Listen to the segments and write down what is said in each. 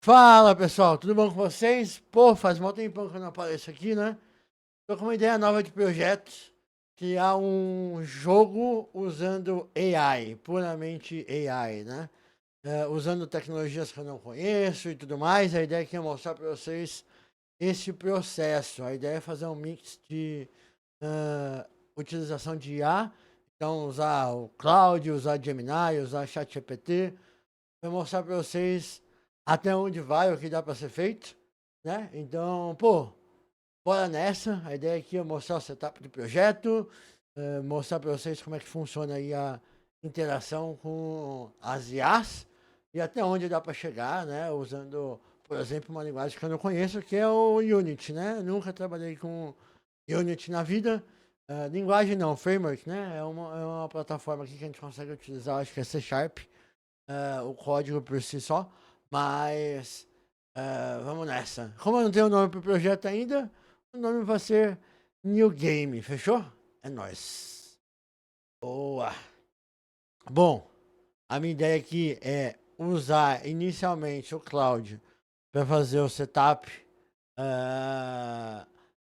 Fala pessoal, tudo bom com vocês? Pô, faz mó tempão que eu não apareço aqui, né? Tô com uma ideia nova de projeto, criar um jogo usando AI, puramente AI, né? Usando tecnologias que eu não conheço e tudo mais. A ideia aqui é mostrar para vocês esse processo. A ideia é fazer um mix de utilização de IA, então usar o Cloud, usar Gemini, usar ChatGPT, para mostrar para vocês até onde vai, o que dá para ser feito, né? Então, pô, bora nessa. A ideia aqui é mostrar o setup do projeto, mostrar para vocês como é que funciona aí a interação com as IAs e até onde dá para chegar, né? Usando, por exemplo, uma linguagem que eu não conheço, que é o Unity, né? Nunca trabalhei com Unity na vida. Linguagem não, framework, né? É uma plataforma aqui que a gente consegue utilizar, acho que é C Sharp, o código por si só, mas vamos nessa. Como eu não tenho nome pro projeto ainda, o nome vai ser New Game, fechou? É nóis. Boa. Bom, a minha ideia aqui é usar inicialmente o Cloud para fazer o setup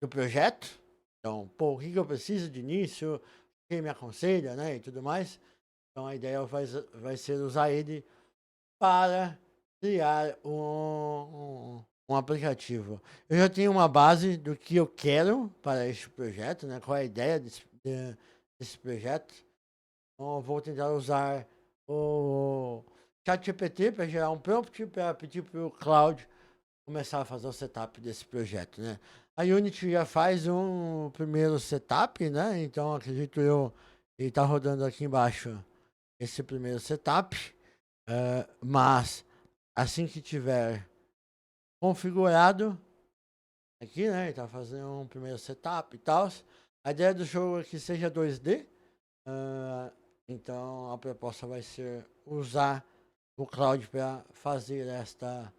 do projeto. Então, pô, o que eu preciso de início, quem me aconselha, né, e tudo mais. Então a ideia vai ser usar ele para criar um aplicativo. Eu já tenho uma base do que eu quero para este projeto, né? Qual é a ideia desse projeto. Então, eu vou tentar usar o ChatGPT para gerar um prompt para pedir para o Cloud começar a fazer o setup desse projeto, né? A Unity já faz um primeiro setup, né? Então, acredito eu, ele está rodando aqui embaixo esse primeiro setup. Mas assim que tiver configurado aqui, né? Ele tá fazendo um primeiro setup e tal. A ideia do jogo é que seja 2D. Então a proposta vai ser usar o Cloud para fazer esta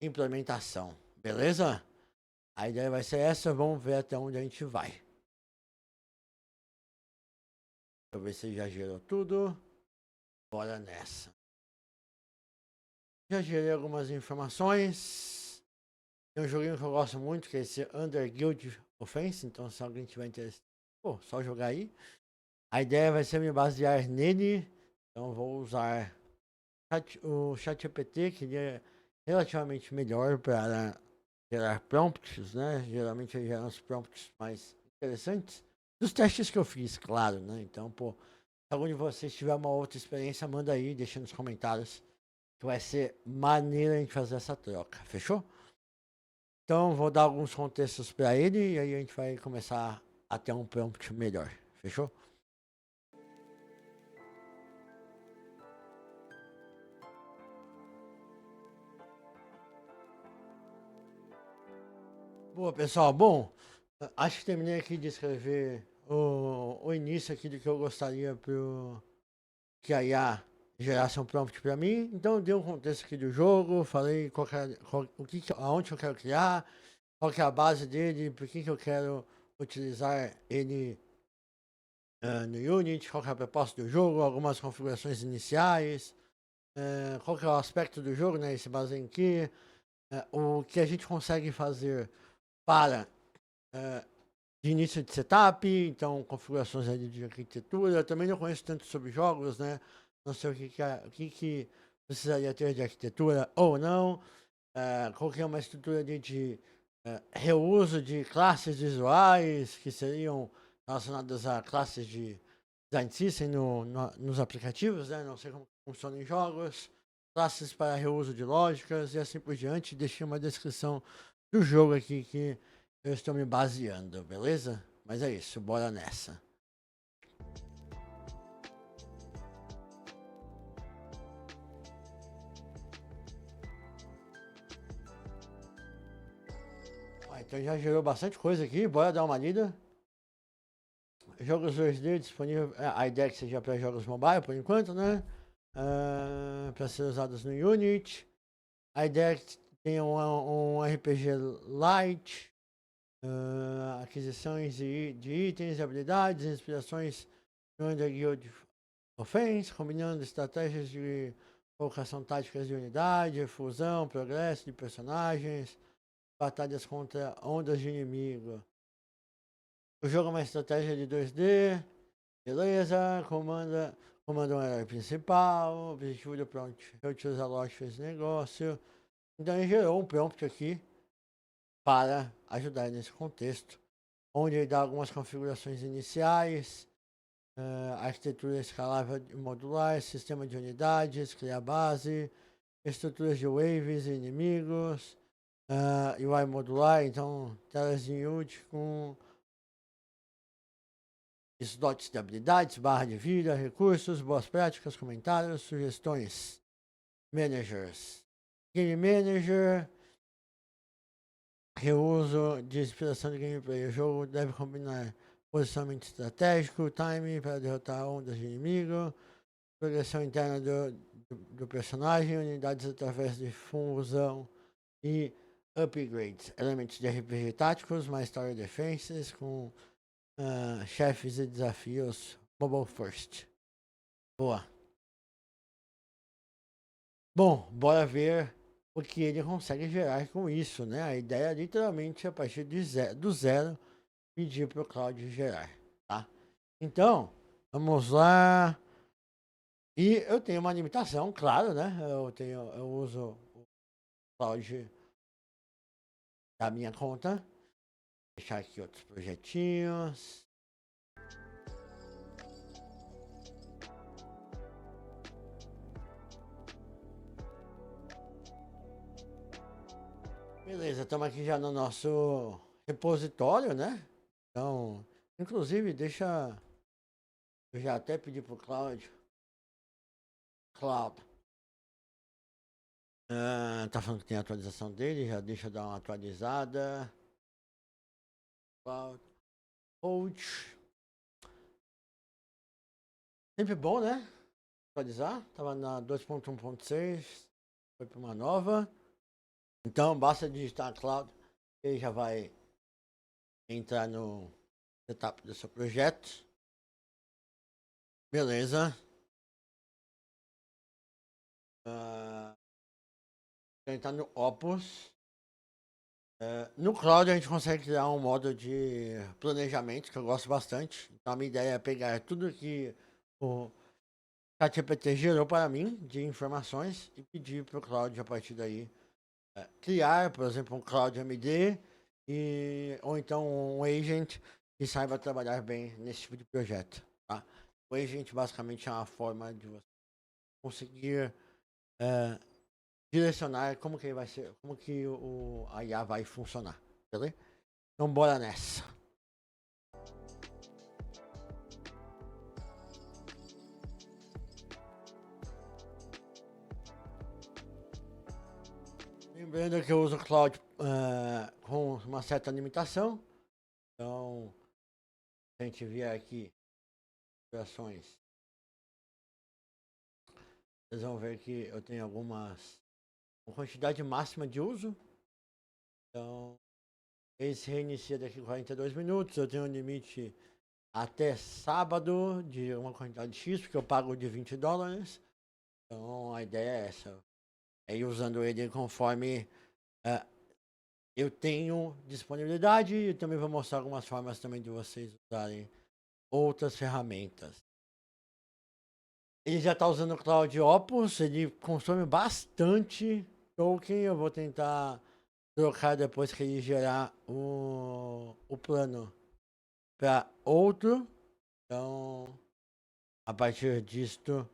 implementação. Beleza? A ideia vai ser essa. Vamos ver até onde a gente vai. Deixa eu ver se já gerou tudo. Bora nessa. Já gerei algumas informações. Tem um joguinho que eu gosto muito, que é esse Under Guild Offense. Então, se alguém tiver interesse, pô, só jogar aí. A ideia vai ser me basear nele. Então, vou usar o ChatGPT, que ele é relativamente melhor para gerar prompts, né? Geralmente ele gera uns prompts mais interessantes. Dos testes que eu fiz, claro, né? Então, pô, se algum de vocês tiver uma outra experiência, manda aí, deixa nos comentários. Que vai ser maneiro a gente fazer essa troca. Fechou? Então, vou dar alguns contextos para ele e aí a gente vai começar a ter um prompt melhor. Fechou? Boa, pessoal. Bom, acho que terminei aqui de escrever o início aqui do que eu gostaria que a IA gerasse um prompt para mim. Então, eu dei um contexto aqui do jogo, falei aonde eu quero criar, qual que é a base dele, por que eu quero utilizar ele no Unity, qual que é a proposta do jogo, algumas configurações iniciais, qual que é o aspecto do jogo, né? Esse baseia em que, o que a gente consegue fazer para de início de setup, então configurações ali de arquitetura. Eu também não conheço tanto sobre jogos, né? Não sei o que precisaria ter de arquitetura ou não. Qual que é uma estrutura de reuso de classes visuais que seriam relacionadas a classes de design system nos aplicativos, né? Não sei como funciona em jogos, classes para reuso de lógicas e assim por diante. Deixei uma descrição do jogo aqui que eu estou me baseando, beleza? Mas é isso, bora nessa. Então já gerou bastante coisa aqui, bora dar uma lida. Jogos 2D disponível. A ideia é que seja para jogos mobile por enquanto, né? Para ser usados no Unity. A ideia é que tenha um RPG light, aquisições de itens, habilidades, inspirações no Under Guild Offense, combinando estratégias de colocação táticas de unidade, fusão, progresso de personagens, batalhas contra ondas de inimigo. O jogo é uma estratégia de 2D, beleza, comanda um herói principal, objetivo do prompt, reutiliza lógicas de negócio. Então ele gerou um prompt aqui para ajudar nesse contexto, onde ele dá algumas configurações iniciais, arquitetura escalável e modular, sistema de unidades, criar base, estruturas de waves e inimigos, UI modular, então telas de HUD com slots de habilidades, barra de vida, recursos, boas práticas, comentários, sugestões. Managers. Game Manager. Reuso de inspiração de gameplay. O jogo deve combinar posicionamento estratégico, time para derrotar ondas de inimigo, progressão interna do personagem, unidades através de fusão e upgrades. Elementos de RPG táticos, mais Tower Defenses, com chefes e desafios mobile first. Boa. Bom, bora ver o que ele consegue gerar com isso, né? A ideia é literalmente a partir do zero pedir para o Cloud gerar, tá? Então, vamos lá. E eu tenho uma limitação, claro, né? Eu uso o Cloud da minha conta. Vou deixar aqui outros projetinhos. Beleza, estamos aqui já no nosso repositório, né? Então, inclusive, deixa eu já até pedir pro Cloud. Tá falando que tem a atualização dele, já deixa eu dar uma atualizada. Cloud Coach. Sempre bom, né? Atualizar. Tava na 2.1.6, foi para uma nova. Então basta digitar Cloud, ele já vai entrar no setup do seu projeto. Beleza. Entrar no Opus. No Cloud a gente consegue criar um modo de planejamento que eu gosto bastante. Então a minha ideia é pegar tudo que o ChatGPT gerou para mim de informações e pedir para o Cloud a partir daí criar, por exemplo, um Cloud MD ou então um agent que saiba trabalhar bem nesse tipo de projeto. Tá? O agent basicamente é uma forma de você conseguir direcionar como que vai ser, como que a IA vai funcionar, beleza? Então bora nessa. Lembrando que eu uso o Cloud com uma certa limitação. Então, se a gente vier aqui, operações, vocês vão ver que eu tenho uma quantidade máxima de uso. Então, ele se reinicia daqui a 42 minutos. Eu tenho um limite até sábado de uma quantidade X, porque eu pago de $20. Então, a ideia é essa. É ir usando ele conforme eu tenho disponibilidade, e também vou mostrar algumas formas também de vocês usarem outras ferramentas. Ele já está usando o Cloud Opus, ele consome bastante token. Eu vou tentar trocar depois que ele gerar o plano para outro. Então, a partir disto,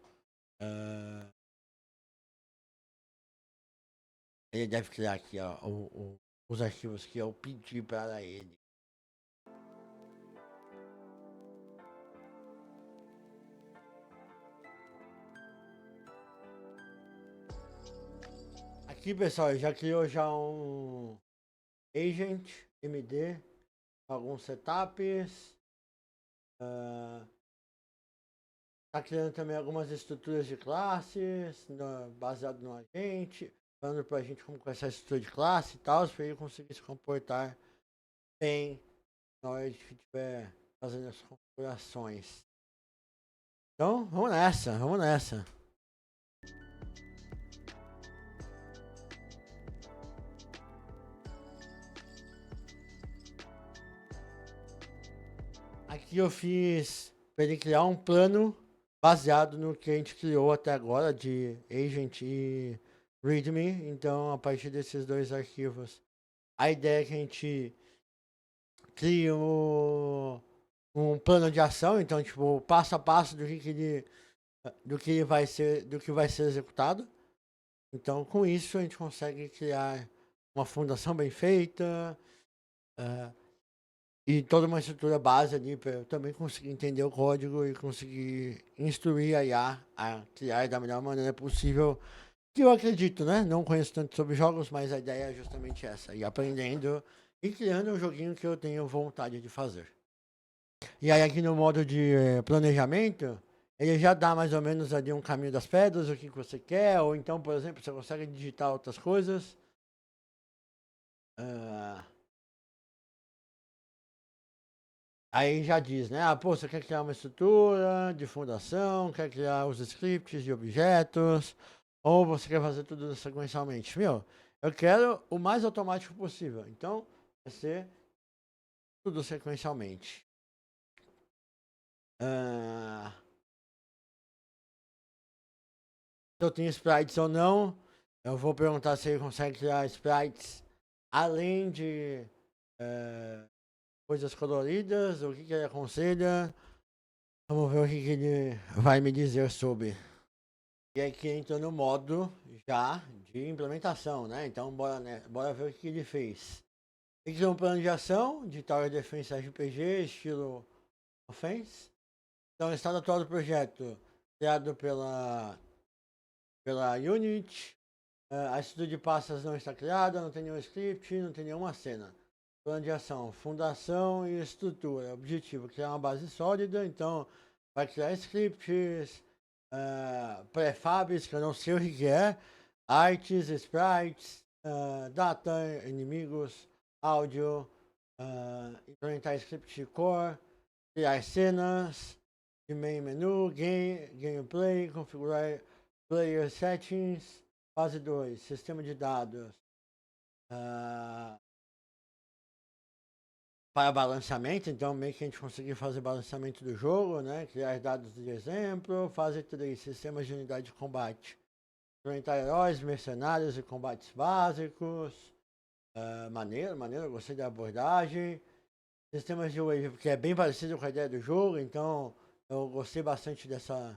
ele deve criar aqui ó, os arquivos que eu pedi para ele. Aqui, pessoal, já criou já um agent MD, alguns setups. Tá criando também algumas estruturas de classes, baseado no agente, falando pra gente como com essa estrutura de classe e tal, para ele conseguir se comportar bem na hora de que estiver fazendo as configurações. Então, vamos nessa, vamos nessa. Aqui eu fiz para ele criar um plano baseado no que a gente criou até agora de agent e readme. Então, a partir desses dois arquivos, a ideia é que a gente crie um plano de ação. Então, tipo, passo a passo do que vai ser executado. Então, com isso, a gente consegue criar uma fundação bem feita, e toda uma estrutura base ali para eu também conseguir entender o código e conseguir instruir a IA a criar da melhor maneira possível. Que eu acredito, né? Não conheço tanto sobre jogos, mas a ideia é justamente essa. Ir aprendendo e criando um joguinho que eu tenho vontade de fazer. E aí aqui no modo de planejamento, ele já dá mais ou menos ali um caminho das pedras, o que você quer, ou então, por exemplo, você consegue digitar outras coisas. Aí já diz, né? Ah, pô, você quer criar uma estrutura de fundação, quer criar os scripts de objetos, ou você quer fazer tudo sequencialmente. Meu, eu quero o mais automático possível. Então, vai ser tudo sequencialmente. Se eu tenho sprites ou não, eu vou perguntar se ele consegue criar sprites além de coisas coloridas, o que ele aconselha. Vamos ver o que ele vai me dizer sobre. E aqui entra no modo já de implementação, né? Então bora ver o que ele fez. Ele criou um plano de ação de Tower Defense RPG, estilo Offense. Então, o estado atual do projeto, criado pela Unity. A estrutura de pastas não está criada, não tem nenhum script, não tem nenhuma cena. Plano de ação, fundação e estrutura. Objetivo, criar uma base sólida, então vai criar scripts, prefabs, que eu não sei o que é, artes, sprites, data, inimigos, áudio, implementar script core, criar cenas, de main menu, gameplay, configurar player settings, fase 2, sistema de dados. Para balanceamento, então meio que a gente conseguir fazer balanceamento do jogo, né? Criar dados de exemplo. Fase 3, sistemas de unidade de combate. Implementar heróis, mercenários e combates básicos. Maneiro, eu gostei da abordagem. Sistemas de wave, porque é bem parecido com a ideia do jogo, então eu gostei bastante dessa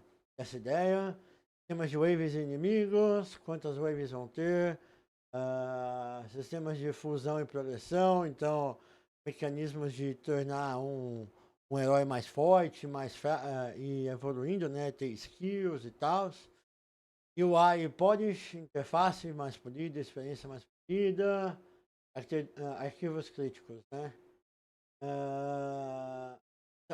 ideia. Sistemas de waves e inimigos, quantas waves vão ter. Sistemas de fusão e progressão, então mecanismos de tornar um herói mais forte, e evoluindo, né? Ter skills e tal. UI e polish, interface mais polida, experiência mais polida, arquivos críticos, né?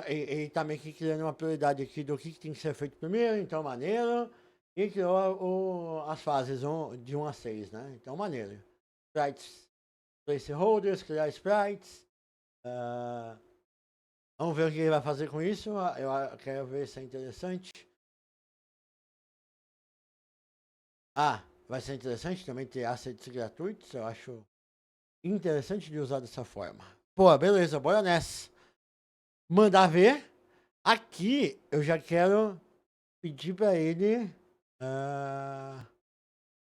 Ele tá meio que criando uma prioridade aqui do que tem que ser feito primeiro, então maneiro. E criou as fases de 1 a 6, né? Então maneiro. Sprites, placeholders, criar sprites. Vamos ver o que ele vai fazer com isso. Eu quero ver se é interessante. Vai ser interessante também ter assets gratuitos. Eu acho interessante de usar dessa forma. Pô, beleza, bora nessa. Mandar ver. Aqui eu já quero pedir para ele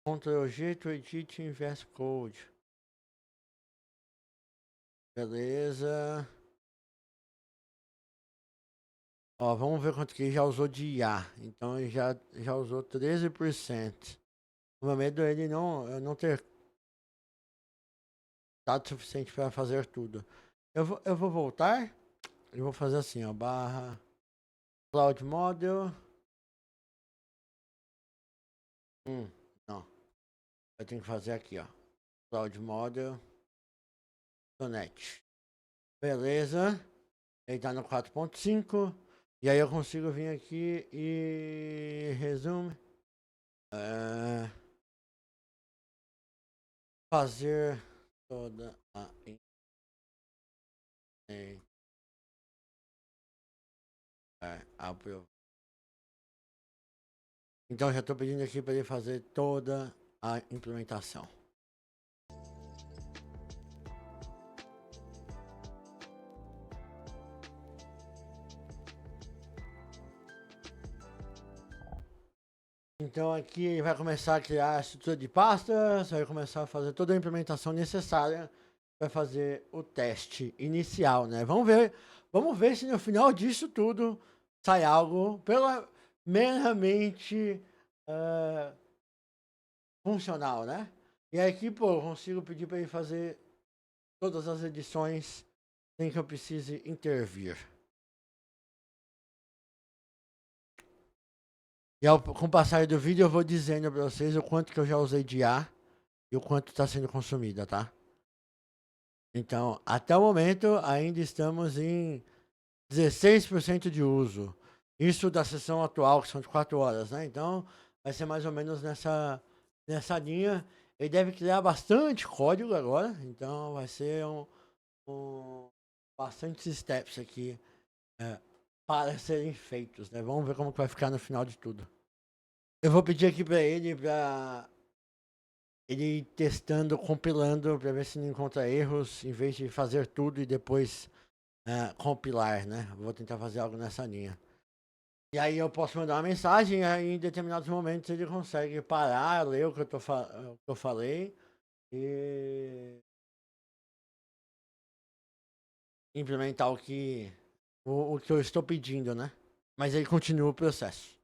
Ctrl G to edit invert code. Beleza. Ó, vamos ver quanto que ele já usou de IA. Então ele já usou 13%. O meu medo é ele não ter dado suficiente para fazer tudo. Eu vou voltar. Eu vou fazer assim, ó. Barra Cloud Model. Não. Eu tenho que fazer aqui, ó. Cloud Model. Sonnet. Beleza. Ele tá no 4.5. E aí eu consigo vir aqui e resume. Fazer toda a então já estou pedindo aqui para ele fazer toda a implementação. Então aqui ele vai começar a criar a estrutura de pastas, vai começar a fazer toda a implementação necessária para fazer o teste inicial, né? Vamos ver se no final disso tudo sai algo meramente funcional, né? E aqui, pô, eu consigo pedir para ele fazer todas as edições sem que eu precise intervir. E com o passar do vídeo eu vou dizendo para vocês o quanto que eu já usei de IA e o quanto está sendo consumida, tá? Então, até o momento ainda estamos em 16% de uso. Isso da sessão atual, que são de 4 horas, né? Então, vai ser mais ou menos nessa linha. Ele deve criar bastante código agora, então vai ser bastante steps aqui para serem feitos, né? Vamos ver como vai ficar no final de tudo. Eu vou pedir aqui para ele ir testando, compilando, para ver se não encontra erros, em vez de fazer tudo e depois compilar, né? Vou tentar fazer algo nessa linha. E aí eu posso mandar uma mensagem, e aí em determinados momentos ele consegue parar, ler o que eu falei e implementar o que eu estou pedindo, né? Mas ele continua o processo.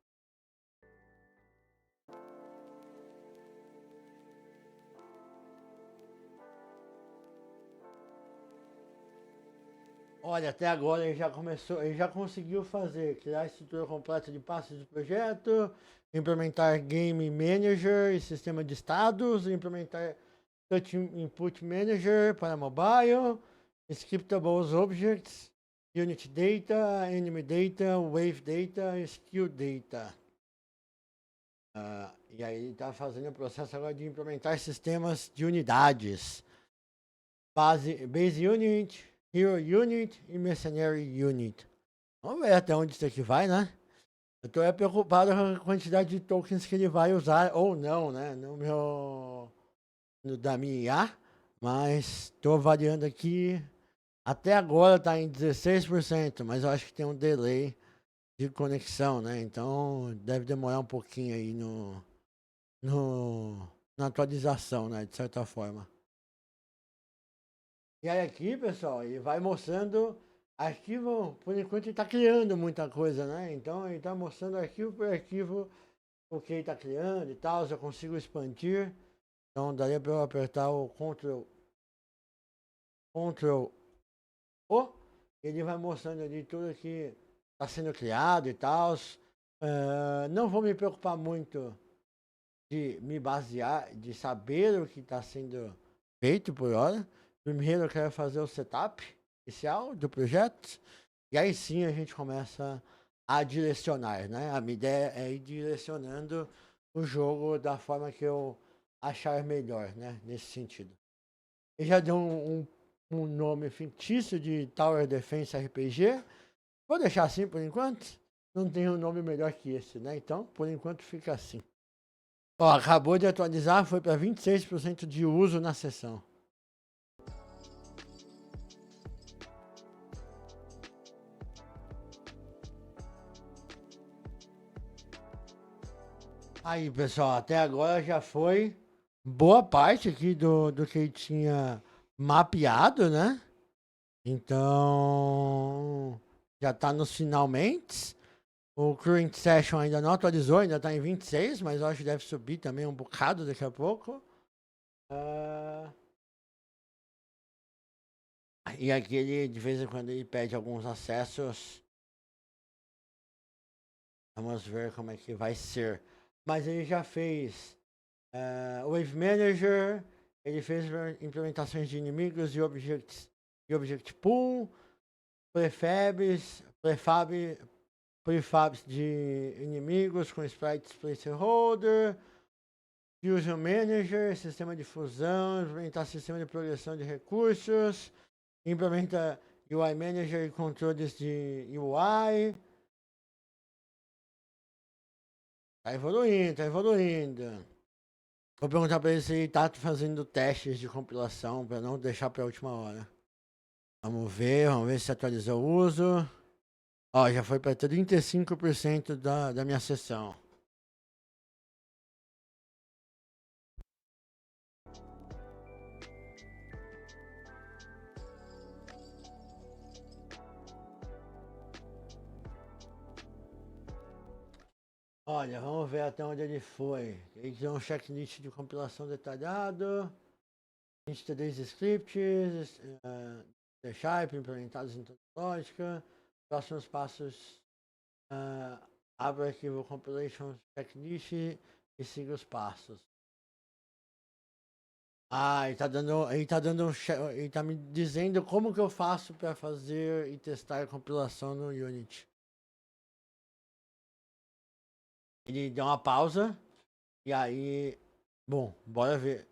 Olha, até agora ele já conseguiu criar a estrutura completa de pastas de projeto, implementar Game Manager e sistema de estados, implementar Touch Input Manager para mobile, Scriptables Objects, Unit Data, Enemy Data, Wave Data, Skill Data. E aí ele está fazendo o processo agora de implementar sistemas de unidades. Base Unit, Hero Unit e Mercenary Unit. Vamos ver até onde isso aqui vai, né? Eu estou preocupado com a quantidade de tokens que ele vai usar ou não, né? Da minha IA, mas estou avaliando aqui. Até agora está em 16%, mas eu acho que tem um delay de conexão, né? Então deve demorar um pouquinho aí na atualização, né? De certa forma. E aí aqui, pessoal, ele vai mostrando arquivo, por enquanto ele está criando muita coisa, né? Então ele está mostrando arquivo por arquivo o que ele está criando e tal, eu consigo expandir. Então daria para eu apertar o Ctrl O, ele vai mostrando ali tudo que está sendo criado e tal. Não vou me preocupar muito de me basear, de saber o que está sendo feito por hora. Primeiro eu quero fazer o setup inicial do projeto e aí sim a gente começa a direcionar, né? A minha ideia é ir direcionando o jogo da forma que eu achar melhor, né? Nesse sentido. Eu já deu um nome fictício de Tower Defense RPG. Vou deixar assim por enquanto. Não tem um nome melhor que esse, né? Então, por enquanto fica assim. Ó, acabou de atualizar, foi para 26% de uso na sessão. Aí, pessoal, até agora já foi boa parte aqui do que ele tinha mapeado, né? Então, já tá nos finalmente. O Current Session ainda não atualizou, ainda tá em 26, mas eu acho que deve subir também um bocado daqui a pouco. E aqui ele, de vez em quando, ele pede alguns acessos. Vamos ver como é que vai ser. Mas ele já fez Wave Manager, ele fez implementações de inimigos e Object Pool, prefabs de inimigos com sprites placeholder, Fusion Manager, sistema de fusão, implementar sistema de progressão de recursos, implementa UI Manager e controles de UI. Tá evoluindo, tá evoluindo. Vou perguntar pra ele se ele tá fazendo testes de compilação pra não deixar pra última hora. Vamos ver se atualizou o uso. Ó, já foi pra 35% da minha sessão. Olha, vamos ver até onde ele foi. Ele criou um checklist de compilação detalhado. 23 scripts, C Sharp implementados em toda lógica. Próximos passos, abra o arquivo compilation checklist e siga os passos. Ele tá me dizendo como que eu faço para fazer e testar a compilação no Unity. Ele deu uma pausa e aí, bom, bora ver.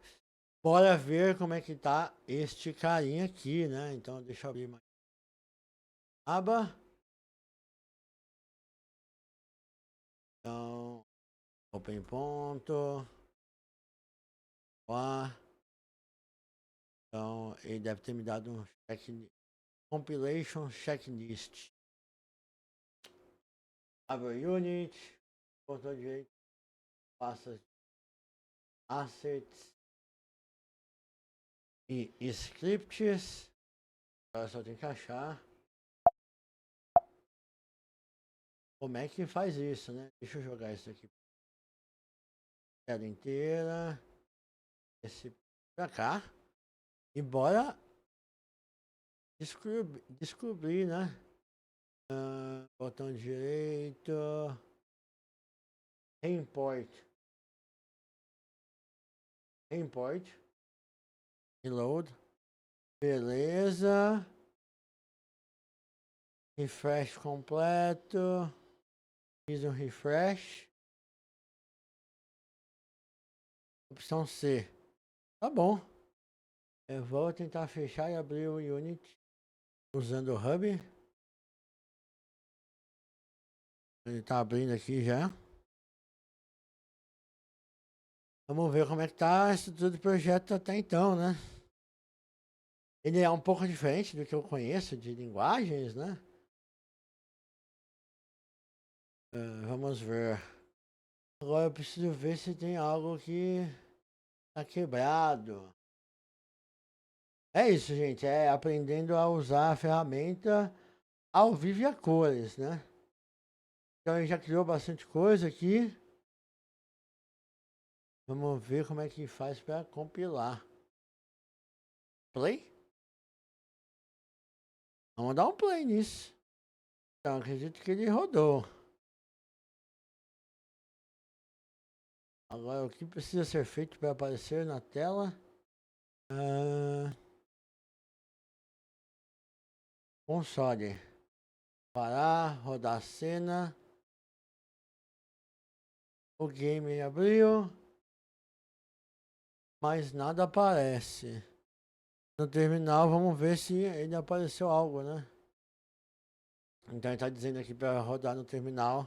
Bora ver como é que tá este carinha aqui, né? Então deixa eu abrir mais aba. Então, open ponto. Lá. Então, ele deve ter me dado um compilation checklist. Abre unit, botão direito, passa assets e scripts. Agora só tem que achar como é que faz isso, né? Deixa eu jogar isso aqui. Tela inteira. Esse pra cá. E bora descobrir, né? Botão direito. Import. Reload. Beleza. Refresh completo. Fiz um refresh. Opção C. Tá bom. Eu vou tentar fechar e abrir o Unity usando o Hub. Ele tá abrindo aqui já. Vamos ver como é que tá a estrutura do projeto até então, né? Ele é um pouco diferente do que eu conheço de linguagens, né? Vamos ver. Agora eu preciso ver se tem algo que tá quebrado. É isso, gente. É aprendendo a usar a ferramenta ao vivo e a cores, né? Então ele já criou bastante coisa aqui. Vamos ver como é que faz para compilar. Play? Vamos dar um play nisso. Então acredito que ele rodou. Agora o que precisa ser feito para aparecer na tela? Console. Parar, rodar a cena. O game abriu. Mas nada aparece. No terminal, vamos ver se ele apareceu algo, né? Então ele tá dizendo aqui para rodar no terminal.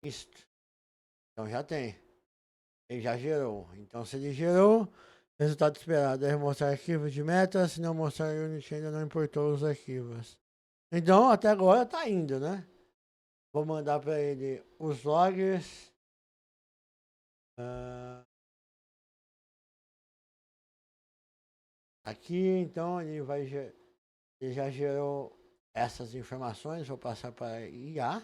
Isto. Então já tem. Ele já gerou. Então se ele gerou, resultado esperado é mostrar arquivos de meta. Se não mostrar, o Unity ainda não importou os arquivos. Então até agora tá indo, né? Vou mandar para ele os logs. Aqui, então ele já gerou essas informações. Vou passar para IA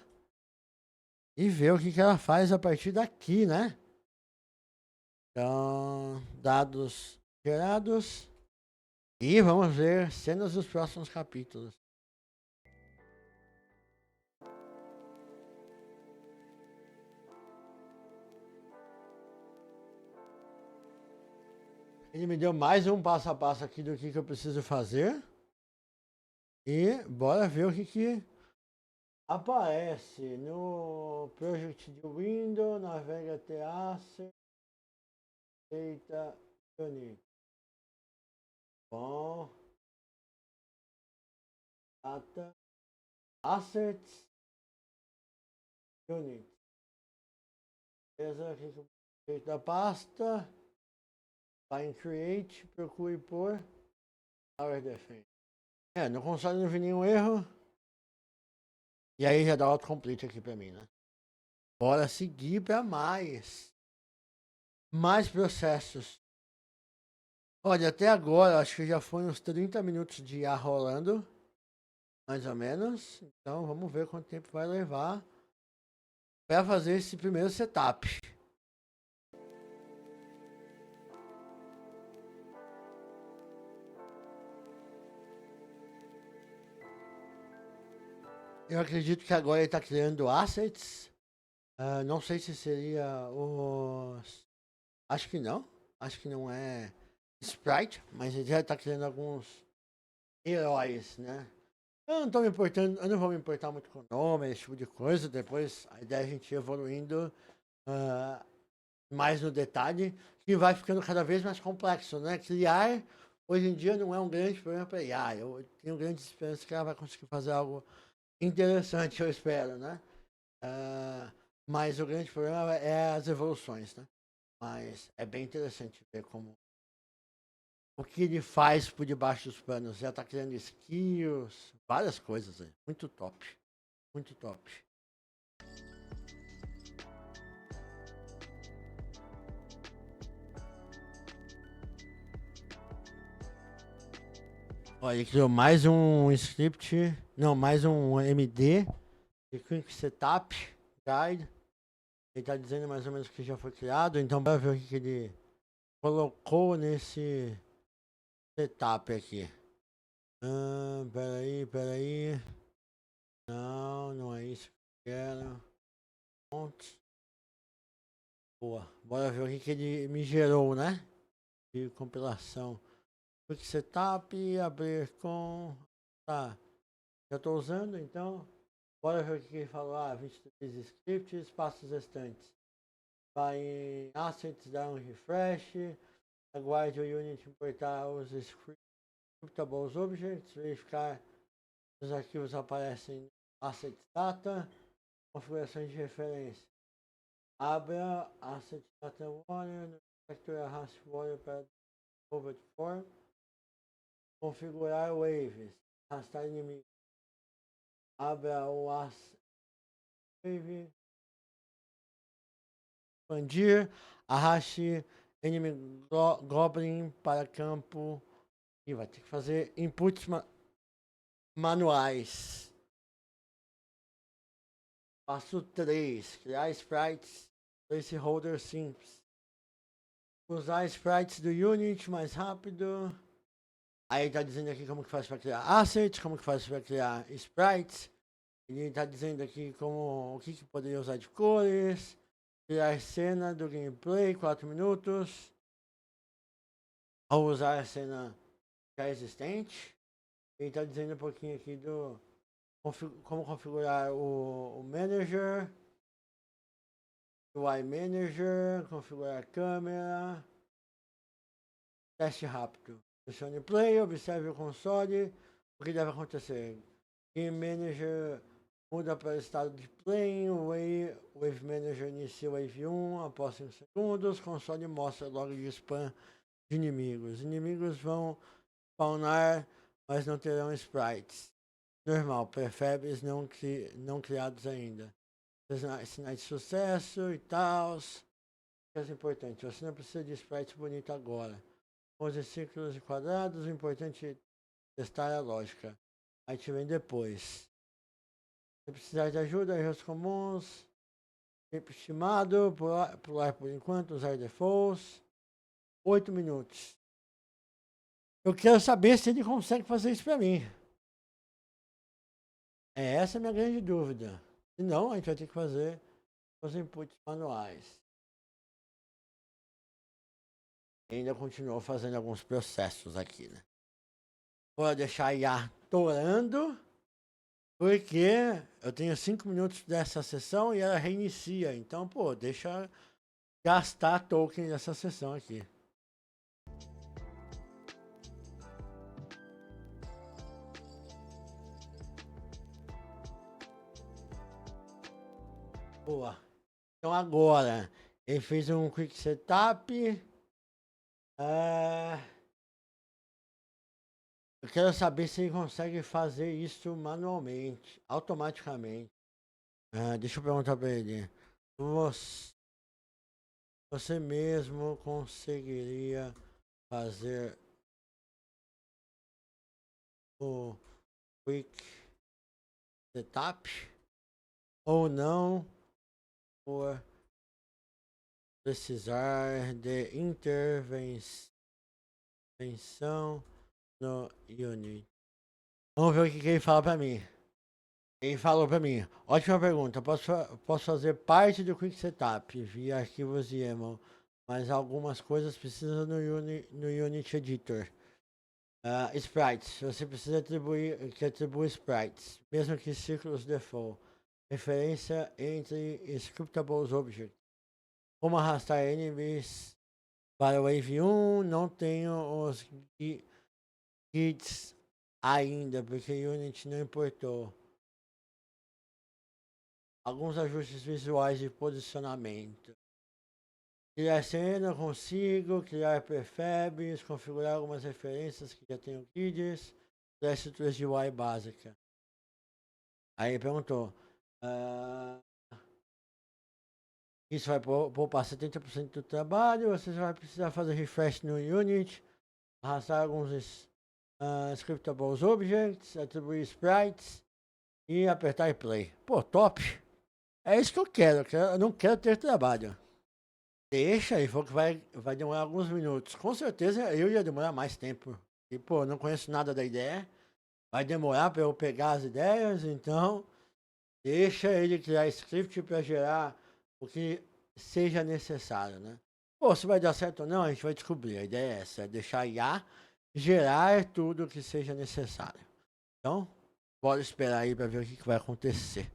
e ver o que ela faz a partir daqui, né? Então, dados gerados e vamos ver cenas dos próximos capítulos. Ele me deu mais um passo a passo aqui do que eu preciso fazer. E bora ver o que aparece no Project de Windows, navega até Assets, Data Unit. Bom, Data Assets Unit. Beleza, aqui com da pasta. Vai em Create, procure por Tower Defense. No console não vi nenhum erro. E aí já dá autocomplete aqui pra mim, né? Bora seguir para mais processos. Olha, até agora acho que já foi uns 30 minutos de IA rolando. mais ou menos. Então vamos ver quanto tempo vai levar para fazer esse primeiro setup. Eu acredito que agora ele está criando assets. Não sei se seria os. Acho que não. Acho que não é sprite, mas ele já está criando alguns heróis, né? Eu não tô me importando, eu não vou me importar muito com o nome, esse tipo de coisa. Depois a ideia é a gente ir evoluindo mais no detalhe, que vai ficando cada vez mais complexo, né? Criar hoje em dia não é um grande problema para IA. Eu tenho grandes esperanças que ela vai conseguir fazer algo interessante, eu espero, né? Mas o grande problema é as evoluções, né? Mas é bem interessante ver como o que ele faz por debaixo dos panos. Já tá criando skills, várias coisas aí. Muito top. Muito top. Olha, ele criou mais um script, não, mais um MD de Quick Setup Guide. Ele tá dizendo mais ou menos o que já foi criado, então bora ver o que ele colocou nesse setup aqui. Peraí. Não, não é isso que eu quero. Fontes. Boa. Bora ver o que ele me gerou, né? De compilação. Quick Setup, abrir com. Tá. Já estou usando, então. Bora ver o que ele falou. 23 scripts, passos restantes. Vai em Assets, dá um refresh. Aguarde o Unity importar os scriptables objects. Verificar se os arquivos aparecem Assets Data. Configurações de referência. Abra Asset Data Warrior. Factory Hash Warrior para Over Form. Configurar waves. Arrastar inimigo. Abra o Wave. Expandir. Arraste Enemy Goblin para campo. E vai ter que fazer inputs manuais. Passo 3. Criar sprites. Placeholder simples. Usar sprites do Unity mais rápido. Aí tá dizendo aqui como que faz para criar assets, como que faz para criar sprites. Ele tá dizendo aqui como o que poderia usar de cores. Criar cena do gameplay, 4 minutos. Ou usar a cena já existente. Ele tá dizendo um pouquinho aqui do como configurar o manager. UI manager, configurar a câmera. Teste rápido. Pressione play, observe o console. O que deve acontecer? Game Manager muda para o estado de play. Wave Manager inicia Wave 1 após 5 segundos. Console mostra log de spam de inimigos. Inimigos vão spawnar, mas não terão sprites. Normal, prefabs não criados ainda. Sinais de sucesso e tal. Coisa importante, você não precisa de sprite bonito agora. 11 círculos e quadrados, o importante é testar a lógica. Aí te vem depois. Se precisar de ajuda, erros comuns. Tempo estimado, pular por enquanto, usar defaults. 8 minutos. Eu quero saber se ele consegue fazer isso para mim. Essa é a minha grande dúvida. Se não, a gente vai ter que fazer os inputs manuais. E ainda continuou fazendo alguns processos aqui, né? Vou deixar a IA torando, porque eu tenho 5 minutos dessa sessão e ela reinicia. Então, pô, deixa gastar token dessa sessão aqui. Boa. Então agora, ele fez um quick setup. Eu quero saber se ele consegue fazer isso manualmente, automaticamente. Deixa eu perguntar para ele. Você mesmo conseguiria fazer o quick setup ou não por precisar de intervenção no Unity. Vamos ver o que ele fala para mim. Ele falou para mim, ótima pergunta, posso fazer parte do Quick Setup via arquivos YAML, mas algumas coisas precisam no Unity Editor. Sprites, você precisa atribuir sprites, mesmo que ciclos default. Referência entre scriptables objects. Como arrastar enemies para o Wave 1, não tenho os guides ainda, porque o Unity não importou. Alguns ajustes visuais de posicionamento. Criar cena, consigo, criar prefabs, configurar algumas referências que já tenho guides, criar estruturas de UI básica. Aí perguntou, isso vai poupar 70% do trabalho, você vai precisar fazer refresh no Unity, arrastar alguns scriptables objects, atribuir sprites e apertar play. Pô, top! É isso que eu quero, eu não quero ter trabalho. Deixa aí, falou que vai demorar alguns minutos. Com certeza eu ia demorar mais tempo. E, pô, não conheço nada da ideia. Vai demorar para eu pegar as ideias, então deixa ele criar script para gerar o que seja necessário, né? Pô, se vai dar certo ou não, a gente vai descobrir. A ideia é essa, é deixar a IA gerar tudo o que seja necessário. Então, bora esperar aí para ver o que vai acontecer.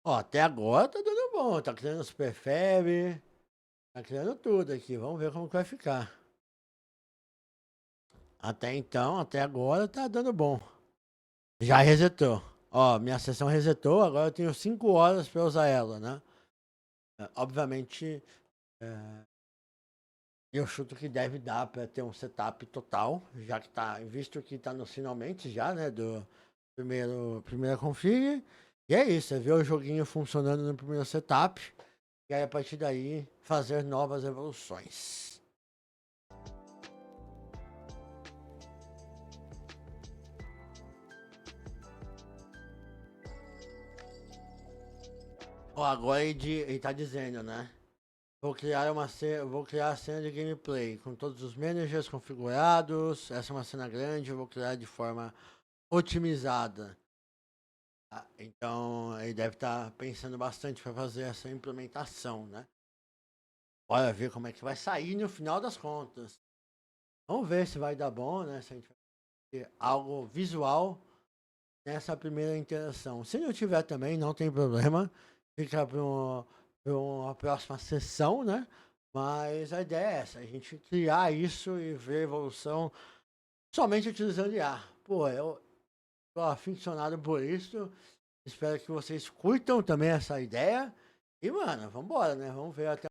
Ó, até agora tá dando bom, tá criando superfab, tá criando tudo aqui, vamos ver como que vai ficar. Até então, até agora tá dando bom. Já resetou. Ó, minha sessão resetou, agora eu tenho 5 horas para usar ela, né? Obviamente, eu chuto que deve dar para ter um setup total, já que tá, visto que tá nos finalmente já, né, do primeira config. E é isso, é ver o joguinho funcionando no primeiro setup, e aí a partir daí fazer novas evoluções. Ó, agora ele tá dizendo, né? Vou criar a cena de gameplay com todos os managers configurados. Essa é uma cena grande, eu vou criar de forma otimizada. Então ele deve estar pensando bastante para fazer essa implementação, né? Bora ver como é que vai sair no final das contas. Vamos ver se vai dar bom, né? Se a gente vai ter algo visual nessa primeira interação. Se não tiver também, não tem problema. Fica para uma próxima sessão, né? Mas a ideia é essa, a gente criar isso e ver a evolução somente utilizando IA. Pô, eu tô aficionado por isso. Espero que vocês curtam também essa ideia. E, mano, vambora, né? Vamos ver até